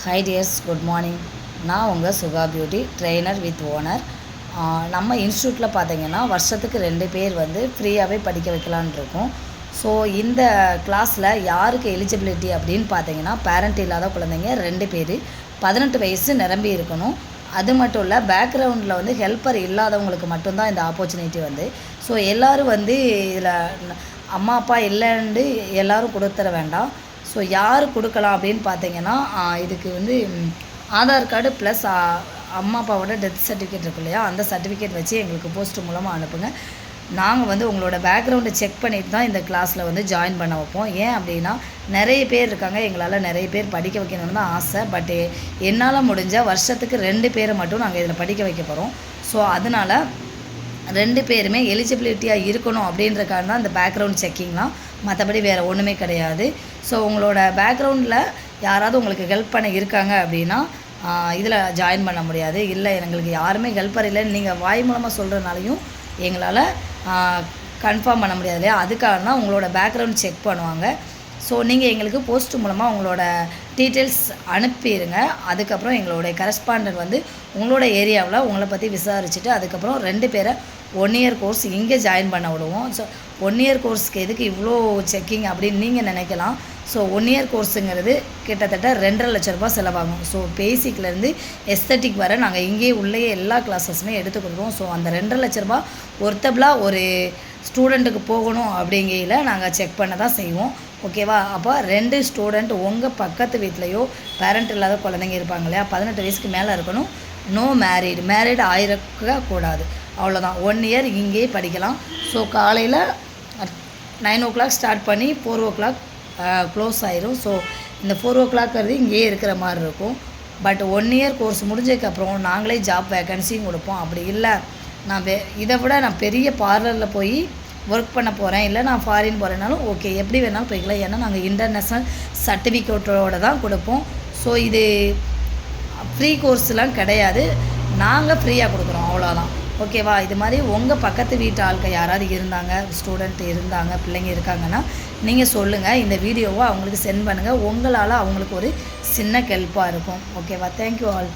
Hi tears, good morning. நான் உங்கள் சுகா beauty trainer with owner. நம்ம இன்ஸ்டியூட்டில் பார்த்தீங்கன்னா வருஷத்துக்கு 2 பேர் வந்து ஃப்ரீயாகவே படிக்க வைக்கலான்னு இருக்கோம். ஸோ இந்த கிளாஸில் யாருக்கு எலிஜிபிலிட்டி அப்படின்னு பார்த்தீங்கன்னா, பேரண்ட் இல்லாத குழந்தைங்க 2 பேர், 18 வயசு நிரம்பி இருக்கணும். அது மட்டும் இல்லை, பேக்ரவுண்டில் வந்து ஹெல்ப்பர் இல்லாதவங்களுக்கு மட்டும்தான் இந்த ஆப்பர்ச்சுனிட்டி வந்து. ஸோ எல்லோரும் வந்து இதில் அம்மா அப்பா இல்லைன்னு எல்லோரும் கொடுத்துட வேண்டாம். ஸோ யார் கொடுக்கலாம் அப்படின்னு பார்த்தீங்கன்னா, இதுக்கு வந்து ஆதார் கார்டு ப்ளஸ் அம்மா அப்பாவோட டெத் சர்டிஃபிகேட் இருக்கு இல்லையா, அந்த சர்டிஃபிகேட் வச்சு எங்களுக்கு போஸ்ட் மூலமாக அனுப்புங்க. நாங்கள் வந்து உங்களோட பேக்ரவுண்டை செக் பண்ணிட்டு தான் இந்த கிளாஸில் வந்து ஜாயின் பண்ண வைப்போம். ஏன் அப்படின்னா, நிறைய பேர் இருக்காங்க, எங்களால் நிறைய பேர் படிக்க வைக்கணும்னு தான் ஆசை. பட் என்னால் முடிஞ்ச வருஷத்துக்கு 2 பேரை மட்டும் நாங்கள் இதில் படிக்க வைக்க போகிறோம். ஸோ அதனால் 2 பேருமே எலிஜிபிலிட்டியாக இருக்கணும் அப்படின்றக்காக தான் இந்த பேக்ரவுண்ட் செக்கிங்லாம், மற்றபடி வேறு ஒன்றுமே கிடையாது. ஸோ உங்களோட பேக்ரவுண்டில் யாராவது உங்களுக்கு ஹெல்ப் பண்ண இருக்காங்க அப்படின்னா இதில் ஜாயின் பண்ண முடியாது. இல்லை எங்களுக்கு யாருமே ஹெல்ப்பர் இல்லைன்னு நீங்கள் வாய் மூலமாக சொல்கிறதுனாலையும் எங்களால் கன்ஃபார்ம் பண்ண முடியாது இல்லையா, அதுக்காக தான் உங்களோட பேக்ரவுண்ட் செக் பண்ணுவாங்க. ஸோ நீங்கள் எங்களுக்கு போஸ்ட் மூலமாக உங்களோட டீட்டெயில்ஸ் அனுப்பிடுங்க. அதுக்கப்புறம் எங்களுடைய கரஸ்பாண்டன்ட் வந்து உங்களோட ஏரியாவில் உங்களை பற்றி விசாரிச்சுட்டு அதுக்கப்புறம் 2 பேரை 1 இயர் கோர்ஸ் இங்கே ஜாயின் பண்ண விடுவோம். ஸோ 1 இயர் கோர்ஸ்க்கு எதுக்கு இவ்வளோ செக்கிங் அப்படின்னு நீங்கள் நினைக்கலாம். ஸோ 1 இயர் கோர்ஸுங்கிறது கிட்டத்தட்ட 2.5 லட்ச ரூபா செலவாகும். ஸோ பேசிக்லேருந்து எஸ்தட்டிக் வர நாங்கள் இங்கேயே உள்ளே எல்லா கிளாஸஸுமே எடுத்து கொடுக்குறோம். ஸோ அந்த 2.5 லட்ச ரூபா ஒர்த்தபிளாக ஒரு ஸ்டூடெண்ட்டுக்கு போகணும் அப்படிங்கையில் நாங்கள் செக் பண்ண தான் செய்வோம். ஓகேவா? அப்போ 2 ஸ்டூடெண்ட் உங்கள் பக்கத்து வீட்லேயோ பேரண்ட் இல்லாத குழந்தைங்க இருப்பாங்க இல்லையா, 18 வயசுக்கு மேலே இருக்கணும். நோ மேரீடு ஆகிடக்கூடாது. அவ்வளோதான். 1 இயர் இங்கேயே படிக்கலாம். ஸோ காலையில் 9 o'clock ஸ்டார்ட் பண்ணி 4 o'clock க்ளோஸ் ஆயிரும். ஸோ இந்த 4 o'clock இங்கேயே இருக்கிற மாதிரி இருக்கும். பட் 1 இயர் கோர்ஸ் முடிஞ்சதுக்கப்புறம் நாங்களே ஜாப் வேக்கன்சியும் கொடுப்போம். அப்படி இல்லை, நான் இதை விட நான் பெரிய பார்லரில் போய் ஒர்க் பண்ண போகிறேன், இல்லை நான் ஃபாரின் போகிறேன்னாலும் ஓகே, எப்படி வேணாலும் போய்க்கலாம். ஏன்னா நாங்கள் இன்டர்நேஷ்னல் சர்டிஃபிகேட்டோடு தான் கொடுப்போம். ஸோ இது ஃப்ரீ கோர்ஸ்லாம் கிடையாது, நாங்கள் ஃப்ரீயாக கொடுக்குறோம், அவ்வளோதான். ஓகேவா? இது மாதிரி உங்கள் பக்கத்து வீட்டு ஆட்கள் யாராவது இருந்தாங்க, ஸ்டூடெண்ட் இருந்தாங்க, பிள்ளைங்க இருக்காங்கன்னா நீங்கள் சொல்லுங்கள். இந்த வீடியோவை அவங்களுக்கு சென்ட் பண்ணுங்கள். உங்களால் அவங்களுக்கு ஒரு சின்ன ஹெல்ப்பாக இருக்கும். ஓகேவா? Thank you all.